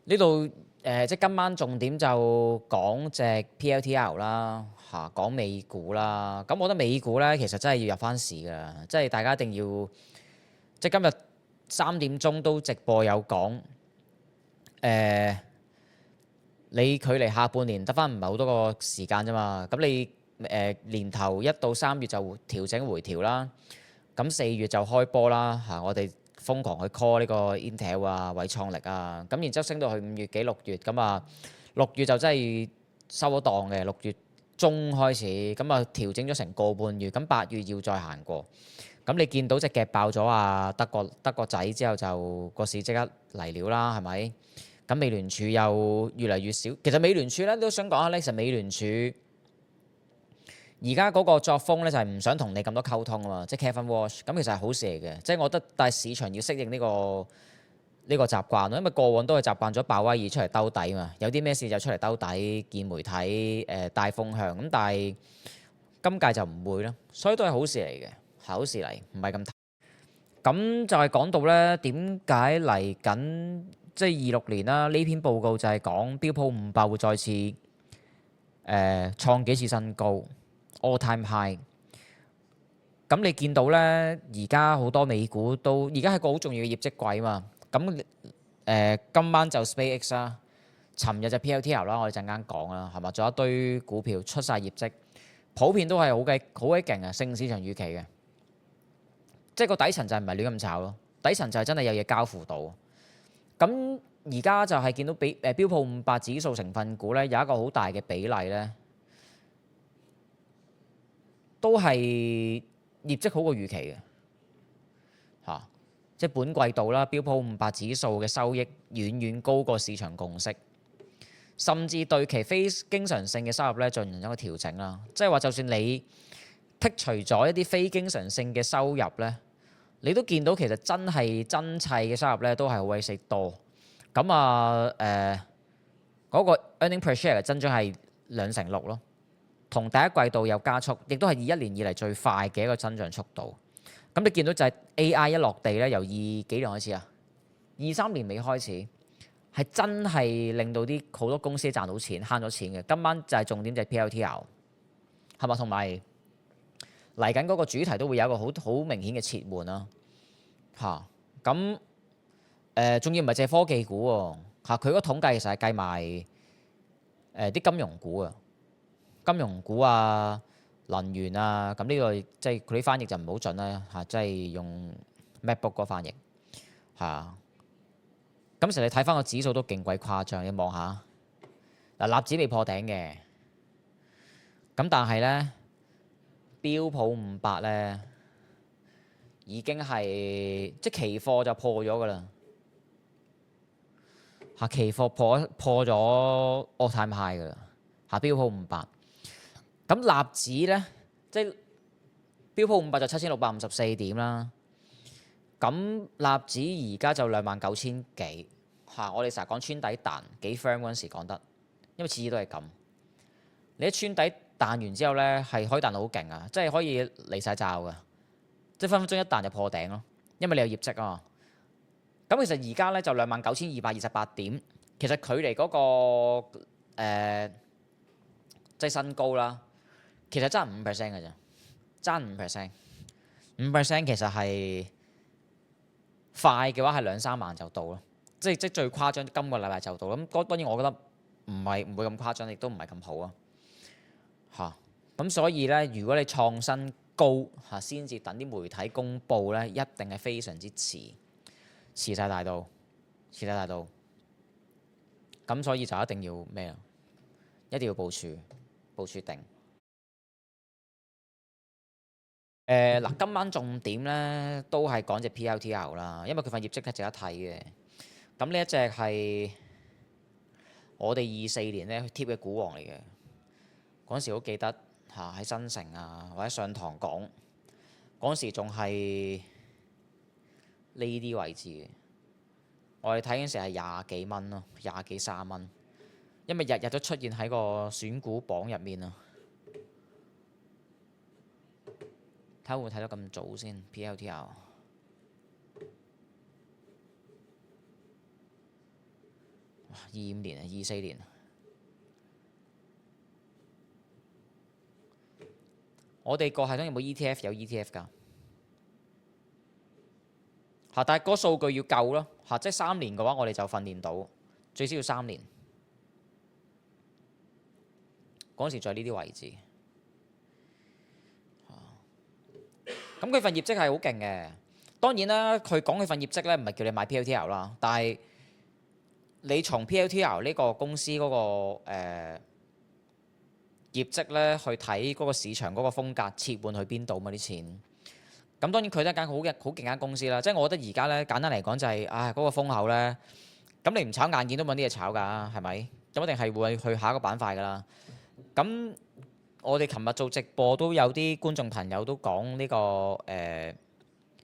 呢度即係今晚重點就講隻 PLTR 啦，講美股啦。咁我覺得美股咧其實真係要入翻市㗎，即係大家一定要即係今日3點鐘都直播有講你距離下半年得翻唔係好多個時間啫嘛。咁你年頭1到3月就調整回調啦，咁4月就開波啦我哋瘋狂去 call 呢個 Intel 啊、偉創力啊，咁然之後升到去5月幾6月，咁啊6月就真係收咗檔嘅，6月中開始，咁啊調整咗成個半月，咁8月要再行過，咁你見到隻夾爆咗啊德國仔之後就個市即刻嚟料啦，係咪？咁美聯儲又越嚟越少，其實美聯儲咧都想講下咧，其實美聯儲而家嗰個作風咧就係唔想同你咁多溝通啊嘛，即係 Kevin Walsh，咁其實係好事嚟嘅，即係我覺得，但係市場要適應呢個習慣咯，因為過往都係習慣咗鮑威爾出嚟兜底嘛，有啲咩事就出嚟兜底見媒體帶風向，咁但係今屆就唔會啦，所以都係好事嚟嘅，係好事嚟，唔係咁。咁就係講到咧點解嚟緊即係26年啦，呢篇報告就係講標普500會再次創幾次新高 all time high。咁你見到咧，而家好多美股都而家係個好重要嘅業績季嘛。咁今晚就 SpaceX 啦，尋日就 PLTR 啦，我哋陣間講啦，係嘛？仲有一堆股票出晒業績，普遍都係好鬼勁啊，勝市場預期嘅。即係個底層就係唔係亂咁炒咯，底層就係真係有嘢交付到。咁而家就係見到標普500指數成分股咧，有一個好大嘅比例咧，都係業績好過預期嘅即係本季度啦，標普500指數嘅收益遠遠高過市場共識，甚至對其非經常性嘅收入咧進行一個調整啦。即係話，就算你剔除咗一啲非經常性嘅收入咧，你都見到其實真砌嘅收入咧都係好鬼死多。咁嗰個 earning per share 嘅增長係2成6咯，同第一季度有加速，亦都係21年以嚟最快嘅一個增長速度。咁你見到就係 AI 一落地咧，由幾年開始啊？23年尾開始，係真係令到啲好多公司賺到錢，慳咗錢嘅。今晚就係重點就係 PLTR 係嘛，同埋嚟緊嗰個主題都會有一個好明顯嘅切換啦咁仲要唔係淨係科技股喎佢個統計其實係計埋啲金融股啊，金融股啊。能源啊，咁呢個即係佢啲翻譯就唔好準啦即係用 MacBook 個翻譯咁其實你睇翻個指數都勁鬼誇張，你望下嗱，納指未破頂嘅，咁但係咧標普500咧已經係即係期貨就破咗㗎啦期貨破咗 all time high 㗎啦標普500。咁納指咧，即係標普500就7654點啦。咁納指而家就29000幾我哋成日講穿底彈幾 firm 嗰陣時講得，因為次次都係咁。你一穿底彈完之後咧，係可以彈到好勁啊，即係可以離晒罩㗎，即係分分鐘一彈就破頂咯，因為你有業績啊嘛。咁其實而家咧就29228點，其實距離嗰個即係新高啦。其實爭5% 嘅啫，爭5%，5% 其實係快嘅話係2-3萬就到咯，即最誇張今個禮拜就到。咁當然我覺得唔會咁誇張，亦都唔係咁好咁所以咧，如果你創新高先至等啲媒體公佈咧，一定係非常之遲晒大到，咁所以就一定要咩啊？一定要部署定。今晚重點咧都係講隻 PLTR 啦，因為佢份業績係值得睇嘅。咁呢一隻係我哋24年咧貼嘅股王嚟嘅，嗰陣時好記得喺新城啊或者上堂講，嗰陣時仲係呢啲位置嘅。我哋睇嗰陣時係20幾蚊咯，20幾30蚊，因為日日都出現喺個選股榜入面啊。睇會唔會睇得咁早先 ？PLTR 係25年啊，24年。我哋個系統有冇 ETF？ 有 ETF 㗎。但係嗰個數據要夠咯，即係3年嘅話，我哋就訓練到，最少要3年。嗰時在呢啲位置。咁佢份業績係好勁嘅。當然啦，佢講佢份業績咧，唔係叫你買 PLTR 啦，但係你從 PLTR 呢個公司嗰個業績咧去睇嗰個市場嗰個風格切換去邊度嘛啲錢。咁當然佢都係間好勁間公司啦，即係我覺得而家咧簡單嚟講就係，嗰個風口咧，咁你唔炒硬件都揾啲嘢炒㗎，係咪？咁一定係會去下一個板塊㗎啦。咁我哋琴日做直播都有啲觀眾朋友都講呢個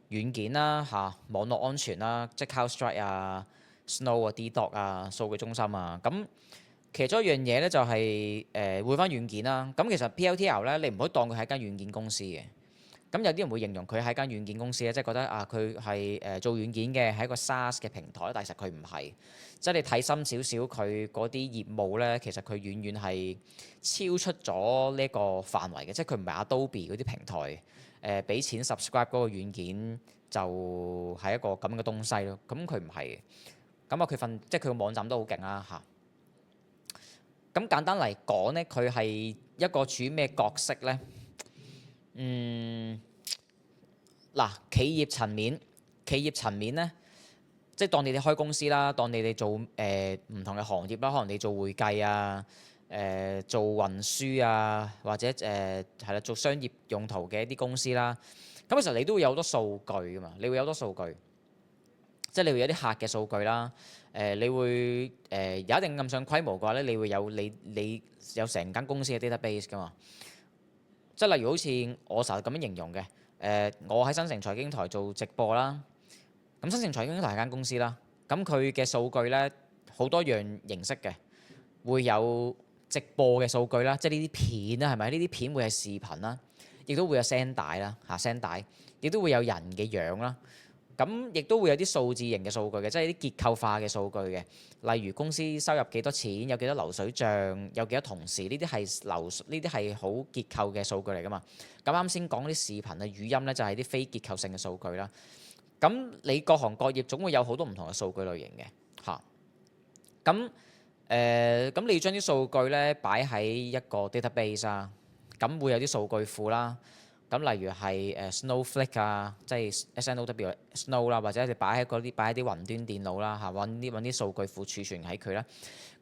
軟件啦網絡安全啦，即係 CrowdStrike 啊、Snow 啊、DDoS 啊、數據中心啊。咁其中一樣嘢咧就係換翻軟件啦。咁其實 PLTR 咧，你唔可以當佢係一間軟件公司嘅。咁有啲人會形容佢係間軟件公司咧，即係覺得佢係做軟件嘅，係一個 SaaS 嘅平台，但係實佢唔係。即係你睇深少少佢嗰啲業務咧，其實佢遠遠係超出咗呢個範圍嘅，即係佢唔係 Adobe 嗰啲平台俾錢 subscribe 嗰個軟件就係一個咁嘅東西咯。咁佢唔係。咁即係佢個網站都好勁啦嚇。咁簡單嚟講咧，佢係一個處於咩角色咧？企業層面咧，即係當你哋開公司啦，當你哋做唔同嘅行業啦，可能你做會計啊、做運輸啊，或者係啦，做商業用途嘅一啲公司啦。咁其實你都會有好多數據㗎嘛，你會有好多數據，即係你會有啲客嘅數據啦。你會有一定咁上規模嘅話咧，你會有你有成間公司嘅 database 㗎嘛。即係例如好似我成日咁樣形容嘅，我喺新城財經台做直播啦。咁新城財經台係間公司啦。咁佢嘅數據咧好多樣形式嘅，會有直播嘅數據啦，即係呢啲片啦，係咪？呢啲片會係視頻啦，亦都會有聲帶啦，聲帶，亦都會有人嘅樣啦。咁亦都會有啲數字型嘅數據嘅，即係啲結構化嘅數據嘅，例如公司收入幾多錢，有幾多流水帳，有幾多同事，呢啲係好結構嘅數據嚟㗎嘛。咁啱先講啲視頻啊、語音咧，就係啲非結構性嘅數據啦。咁你各行各業總會有好多唔同嘅數據類型嘅嚇。咁你要將啲數據咧擺喺一個 database 啊，咁會有啲數據庫啦。咁例如係Snowflake 啊，即係 SNOW Snow 啦，或者你擺喺啲雲端電腦啦嚇，揾啲數據庫儲存喺佢啦。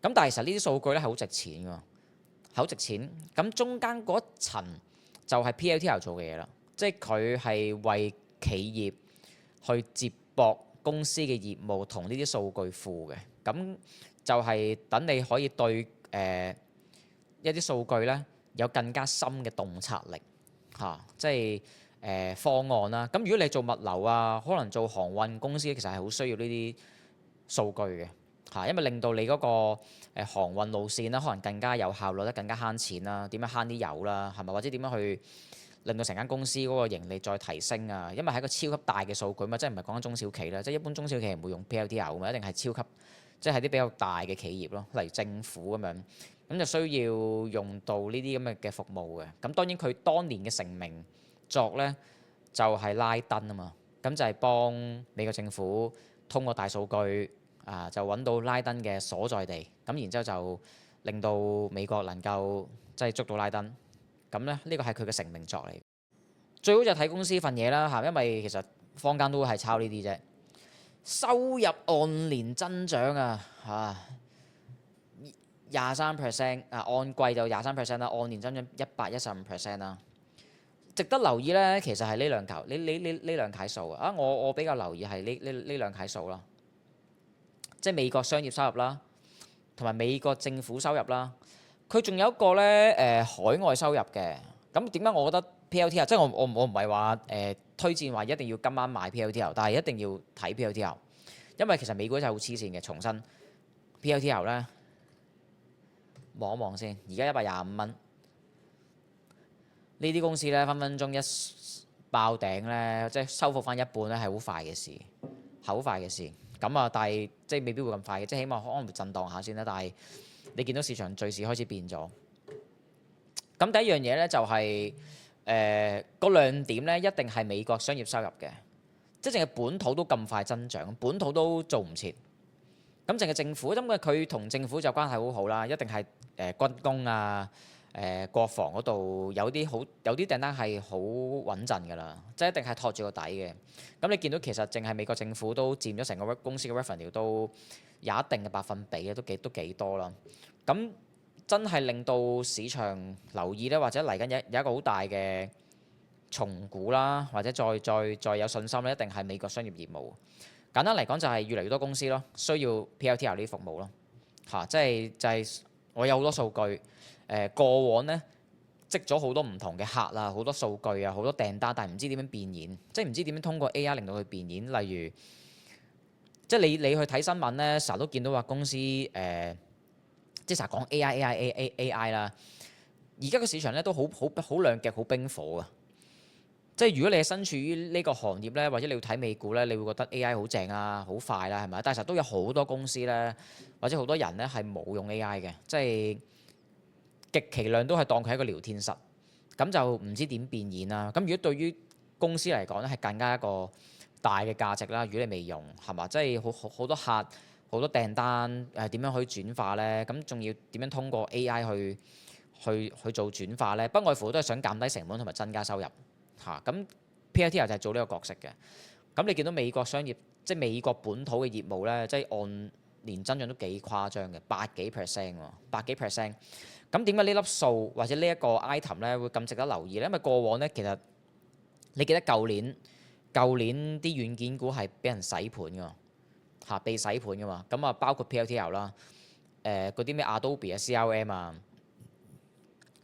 咁但係其實呢啲數據咧係好值錢㗎，係好值錢。咁中間嗰一層就係 PLTR 做嘅嘢啦，即係佢係為企業去接駁公司嘅業務同呢啲數據庫嘅。咁就係等你可以對一啲數據咧有更加深嘅洞察力。即係方案啦。咁如果你做物流啊，可能做航運公司，其實係好需要呢啲數據嘅因為令到你嗰個航運路線啦，可能更加有效率，更加慳錢啦，點樣慳啲油啦，係咪？或者點樣去令到成間公司嗰個盈利再提升啊？因為係一個超級大嘅數據嘛，即係唔係講緊中小企啦，即係一般中小企唔會用 PLTR 嘛，一定係超級，即係啲比較大嘅企業咯，例如政府咁樣。咁就需要用到呢啲咁嘅服務嘅。咁當然佢當年嘅成名作咧就係拉登啊嘛。咁就係幫美國政府通過大數據就揾到拉登嘅所在地。咁然之後就令到美國能夠即係捉到拉登。咁咧呢個係佢嘅成名作嚟。最好就睇公司份嘢啦因為其實坊間都係抄呢啲啫。收入按年增長23%按季就23%啦，按年增長115%啦。值得留意咧，其實係呢兩楷數我比較留意係呢兩楷數啦，即係美國商業收入啦，同埋美國政府收入啦。佢仲有一個咧海外收入嘅。咁點解我覺得 PLTR 即係我唔係話推薦話一定要今晚買 PLTR，但係一定要睇 PLTR，因為其實美股真係好黐線嘅。重新 PLTR 咧。望一望先，而家125蚊，呢啲公司咧分分鐘一爆頂咧，即係收復翻一半咧，係好快嘅事，係好快嘅事。咁啊，但係即係未必會咁快嘅，即係起碼可能會震盪下先啦。但係你見到市場敘事開始變咗。咁第一樣嘢咧就係個亮點咧，一定係美國商業收入嘅，即係淨係本土都咁快增長，本土都做唔切。咁淨係政府，因為佢同政府就關係好好啦，一定係軍工啊、國防嗰度有啲訂單係好穩陣㗎啦，即係一定係托住個底嘅。咁你見到其實淨係美國政府都佔咗成個公司嘅 revenue 都有一定嘅百分比嘅，都幾多啦。咁真係令到市場留意咧，或者嚟緊有一個好大嘅重估啦，或者再有信心咧，一定係美國商業業務。簡單嚟講就係越嚟越多公司咯，需要 PLTR 呢啲服務咯，即係就係我有好多數據，過往咧積咗好多唔同嘅客啊，好多數據啊，好多訂單，但係唔知點樣變現，即係唔知點樣通過 AI 令到佢變現。例如，即係你去睇新聞咧，成日都見到話公司即係成日講 AI 啦。而家個市場咧都好兩極，好冰火啊！即係如果你係身處於呢個行業咧，或者你要睇美股咧，你會覺得 AI 好正啊，好快啦，係咪？但係實都有好多公司咧，或者好多人咧係冇用 AI 嘅，即係極其量都係當佢係一個聊天室，咁就唔知點變現啦。咁如果對於公司嚟講咧，係更加一個大嘅價值啦。如果你未用係嘛，即係好多客、好多訂單點樣可以轉化咧？咁仲要點樣通過 AI 去做轉化咧？不外乎都係想減低成本同埋增加收入。咁 PLTR 就係做呢個角色嘅。咁你見到美國商業，即係美國本土嘅業務咧，即係按年增長都幾誇張嘅，8幾 percent 喎，8幾 percent。咁點解呢粒數或者呢一個 item 咧會咁值得留意咧？因為過往咧其實你記得舊年啲軟件股係俾人洗盤㗎嘛，被洗盤㗎嘛。咁啊包括 PLTR 啦，嗰啲咩 Adobe 啊、CRM 啊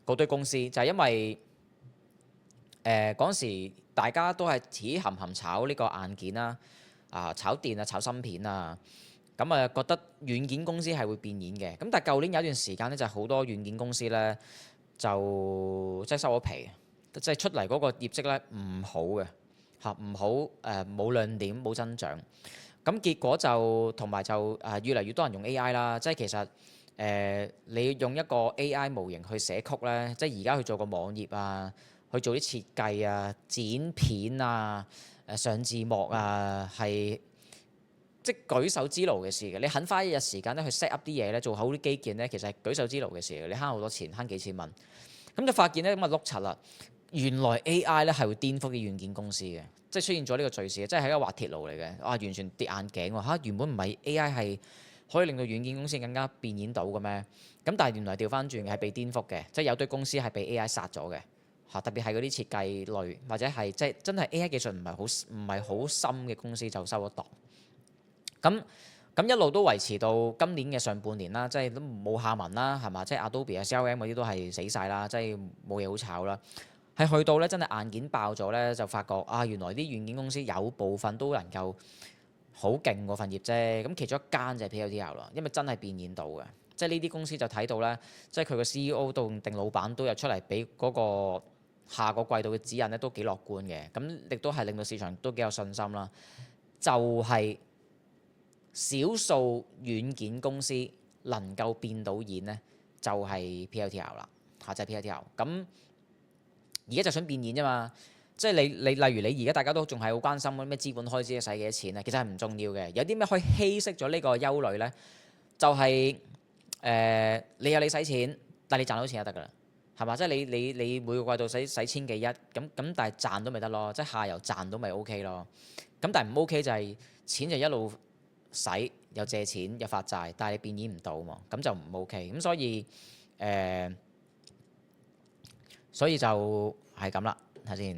嗰堆公司就係因為嗰陣時大家都係含炒呢個硬件啦，炒電啊、炒芯片啊，咁啊覺得軟件公司係會變現嘅。咁但係舊年有一段時間咧，就係好多軟件公司咧就即係收咗皮，即係出嚟嗰個業績咧唔好嘅唔好冇亮點冇增長。咁結果就同埋就越嚟越多人用 AI 啦，即係其實你用一個 AI 模型去寫曲咧，即係而家去做個網頁啊。去做啲設計啊、剪片啊、上字幕啊，係即係舉手之勞嘅事嘅。你肯花一日時間咧去 set up 啲嘢咧，做好啲基建咧，其實係舉手之勞嘅事嘅。你慳好多錢，慳幾千蚊。咁就發現咧咁啊碌柒啦！原來 AI 咧係會顛覆啲軟件公司嘅，即係出現咗呢個敘事，即係喺一個滑鐵盧嚟嘅。完全跌眼鏡喎！原本唔係 AI 係可以令到軟件公司更加變現到嘅咩？咁但係原來調翻轉嘅係被顛覆嘅，即係有堆公司係被 AI 殺咗嘅。特別係嗰啲設計類或者係即係真係 AI 技術唔係好深嘅公司就收咗檔。咁一路都維持到今年嘅上半年啦，即係都冇下文啦，係嘛？即係 Adobe 啊、CRM 嗰啲都係死晒啦，即係冇嘢好炒啦。係去到咧真係硬件爆咗咧，就發覺原來啲軟件公司有部分都能夠好勁嗰份業啫。咁其中一間就係 PLTR 啦，因為真係變現到嘅。即係呢啲公司就睇到咧，即係佢個 CEO 定老闆都有出嚟俾嗰個下個季度嘅指引咧都幾樂觀嘅，咁亦都係令到市場都幾有信心啦。就係少數軟件公司能夠變到現咧，就係 PLTR 啦，就係 PLTR。咁而家就想變現啫嘛，即係你例如你而家大家都仲係好關心咩資本開支使幾多錢咧，其實係唔重要嘅。有啲咩可以稀釋咗呢個憂慮咧？就係你有你使錢，但係你賺到錢就得㗎啦。係嘛？即係你每個季度使千幾億咁，但係賺到咪得咯？即係下游賺到咪 OK 咯？咁但係唔 OK 就係錢就一路使，又借錢又發債，但係你變現唔到嘛，咁就唔 OK。咁所以就係咁啦，睇下先。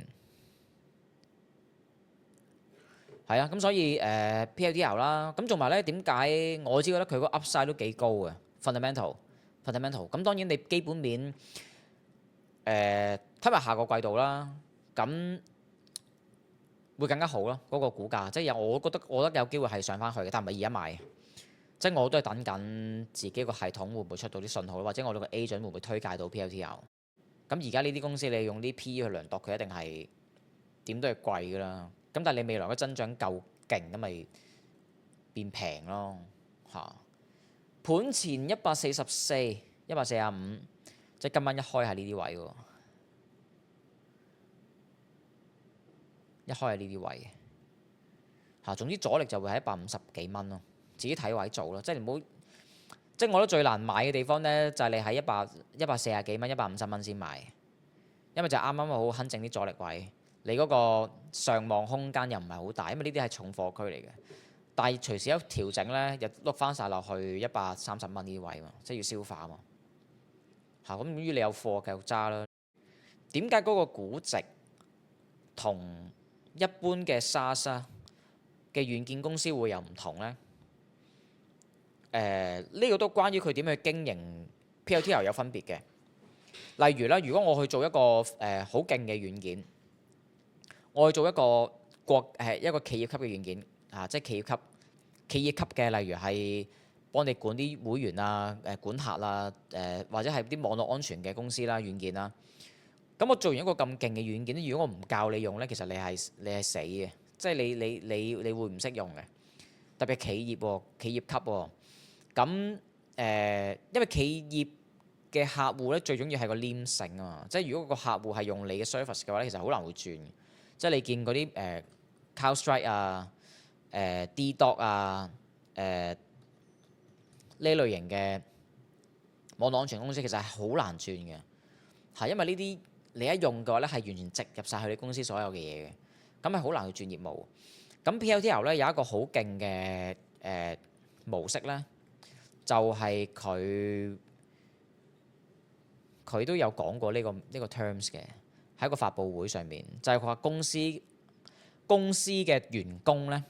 係啊，咁所以PLTR 啦，咁同埋咧點解我只覺得佢個 Upside 都幾高嘅 fundamental。咁當然你基本面。睇埋下個季度啦，咁會更加好咯。嗰個股價即係我覺得有機會係上翻去嘅，但唔係而家買。即係我都係等緊自己個系統會唔會出到啲信號，或者我哋個 agent 會唔會推介到 PLTR。咁而家呢啲公司你用啲 PE 去量度佢，一定係點都係貴㗎啦。咁但係你未來嘅增長夠勁咁咪變平咯嚇。盤前144、145，即係今晚一開係呢啲位喎，一開係呢啲位嚇。總之阻力就會喺150幾蚊咯，自己睇位做咯，即係唔好。即係我覺得最難買嘅地方咧，就係你喺140幾蚊、150蚊先買，因為就啱啱好肯正啲阻力位，你嗰個上望空間又唔係好大，因為呢啲係重貨區嚟嘅。但係隨時一調整咧，又碌翻晒落去130蚊呢啲位嘛，即係要消化嘛嚇。咁於你有貨繼續揸啦。點解嗰個估值同一般嘅 SaaS 嘅軟件公司會有唔同咧？呢個都關於佢點去經營 PLTR 有分別嘅。例如啦，如果我去做一個好勁嘅軟件，我去做一個一個企業級嘅軟件啊，即係企業級嘅，例如係幫你管啲會員啊、管客啦、或者係啲網絡安全嘅公司啦、軟件啦。咁我做完一個咁勁嘅軟件，如果我唔教你用咧，其實你係死嘅，即係你會唔識用嘅。特別係企業喎，企業級喎。咁因為企業嘅客戶咧，最重要係個黏性啊嘛，即係如果個客戶係用你嘅 service 嘅話咧，其實好難會轉。即係你見嗰啲CrowdStrike 啊、DDoS 啊、呢類型嘅網絡安全公司，其實係好難轉嘅，係因為呢啲你一用嘅話咧，係完全植入晒佢哋公司所有嘅嘢嘅，咁係好難去轉業務。咁 PLTR 咧有一個好勁嘅模式咧。就係佢都有講過呢個 terms 嘅，喺個發佈會上面，就係佢話公司嘅員工咧，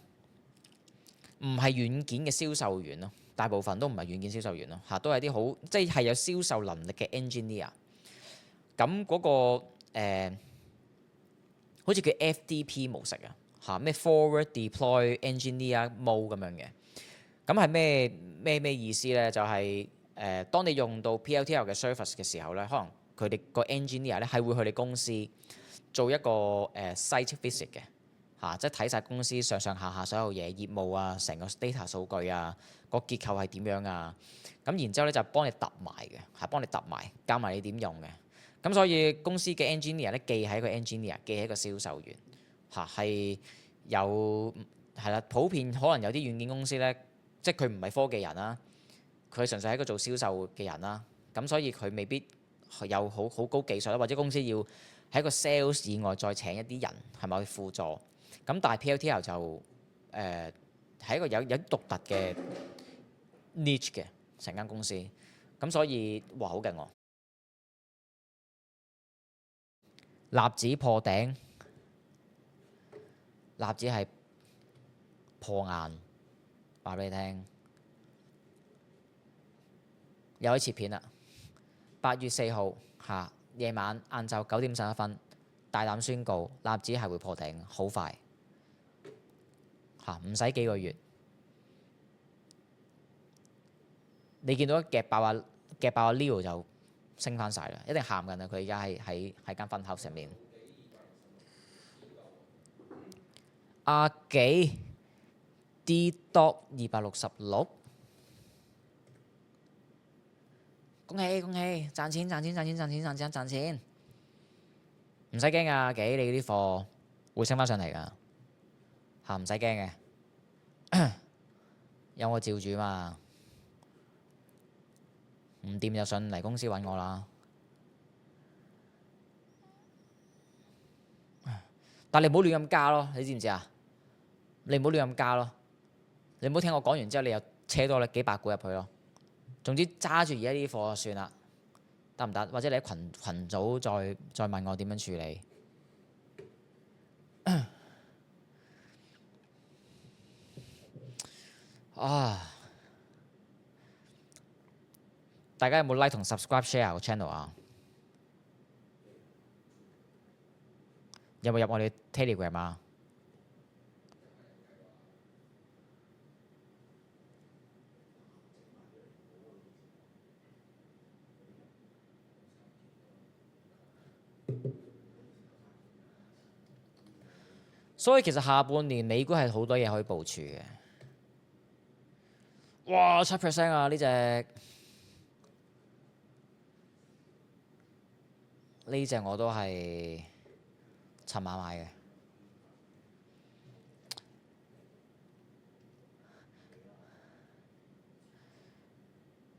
唔係軟件嘅銷售員咯，大部分都唔係軟件銷售員咯嚇，都係啲好即係有銷售能力嘅 engineer。咁嗰個好似叫 FDP 模式啊嚇，咩 Forward Deploy Engineer Mode 咁樣嘅。咁係咩意思咧？就係當你用到 PLTR 嘅 service 嘅時候咧，可能佢哋個 engineer 咧係會去你公司做一個site visit 嘅嚇，即係睇晒公司上上下下所有嘢、業務啊、成個 data 數據啊、個結構係點樣啊。咁然之後咧就幫你揼埋嘅，係幫你揼埋，教埋你點用嘅。咁所以公司嘅 engineer 咧，既係一個 engineer，既係一個銷售員嚇，係有係啦。普遍可能有啲軟件公司咧。即係佢唔係科技人啦，佢純粹係一個做銷售嘅人啦，咁所以佢未必有好高技術啦，或者公司要喺個 sales 以外再請一啲人係咪去輔助？咁但係 PLTR 就係一個有獨特嘅 niche 嘅成間公司，咁所以哇好勁喎！納指破頂，納指係破硬。話俾你聽，有一切片啦。8月4號嚇夜晚晏晝9點11分，大膽宣告納指係會破頂，好快嚇，唔使幾個月。你見到夾爆啊 Leo 就升翻晒啦，一定喊緊啦！佢而家喺間分口上面。阿幾？DDoS 266，恭喜賺錢，唔使驚啊！幾你啲貨會升翻上嚟㗎嚇，唔使驚嘅，有我照住嘛，唔掂就上嚟公司揾我啦。但你唔好亂咁加咯，你知唔知啊？你唔好亂咁加咯。你唔好聽我講完之後，你又車多你幾百股入去咯。總之揸住而家啲貨就算啦，得唔得？或者你喺群組再問我點樣處理。啊！大家有冇 like 同 subscribe share 個 channel 啊？有冇入我哋 Telegram 啊？所以其實下半年美股係好多嘢可以部署嘅。哇7% 啊！呢隻我都係尋晚買嘅。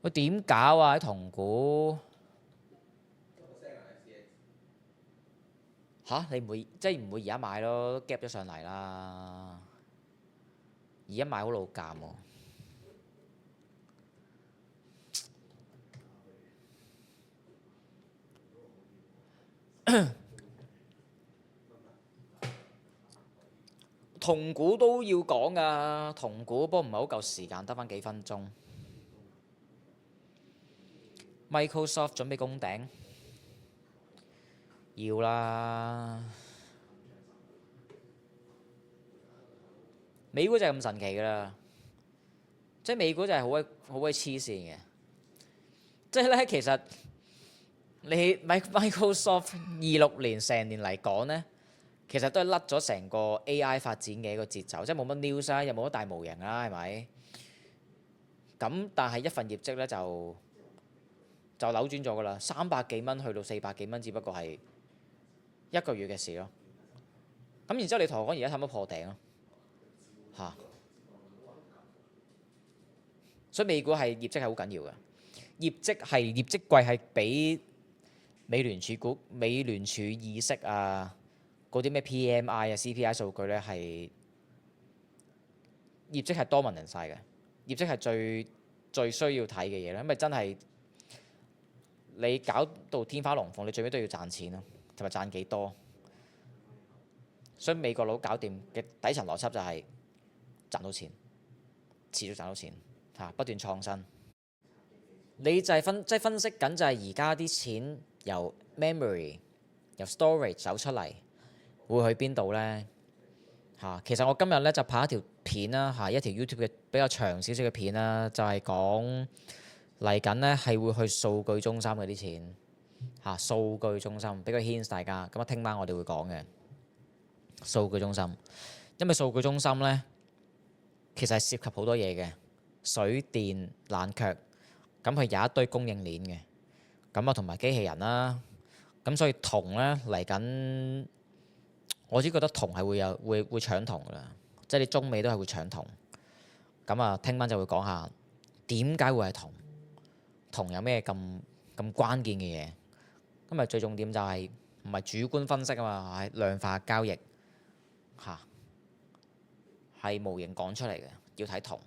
喂，點搞啊？喺銅股嚇，你唔會即係唔會而家買咯，都夾咗上嚟啦。而家買好老尷喎。銅股都要講㗎，銅股不過唔係好夠時間，得翻幾分鐘。Microsoft 準備攻頂，要啦。美股就係咁神奇㗎啦，即係美股就係好鬼黐線嘅。即係咧，其實你 Microsoft 26年成年嚟講咧，其實都係甩咗成個 AI 發展嘅一個節奏，即係冇乜 news 啦，又冇乜大模型啦，係咪？咁但係一份業績咧就扭轉咗㗎啦，300幾蚊去到400幾蚊，只不過係一個月嘅事咯。咁然之後你同我講而家差唔多破頂咯，嚇！所以美股係業績係好緊要嘅，業績季係比美聯儲議息啊，嗰啲咩 PMI 啊、CPI 數據咧係業績係多聞人晒嘅，業績係最需要睇嘅嘢啦，因為真係你搞到天花龍鳳，你最尾都要賺錢咯，同埋賺幾多。所以美國佬搞掂嘅底層邏輯就係賺到錢，持續賺到錢嚇，不斷創新。你就係分析緊就係而家啲錢由 memory 由 storage 走出嚟，會去邊度呢？嚇，其實我今日咧就拍一條片啦，嚇，一條 YouTube 嘅比較長少少嘅片啦，就係講嚟緊咧係會去數據中心嗰啲錢嚇，數據中心俾個 hint 大家。咁啊，聽晚我哋會講嘅數據中心，因為數據中心咧其實係涉及好多嘢嘅，水電冷卻，咁佢有一堆供應鏈嘅，咁啊同埋機器人啦，咁所以銅咧嚟緊。我只覺得銅係會搶銅㗎啦，即係你中美都係會搶銅。咁啊，聽晚就會講下點解會係銅，銅有咩咁關鍵嘅嘢。今日最重點就係唔係主觀分析啊嘛，係量化交易嚇，係模型講出嚟嘅，要睇銅。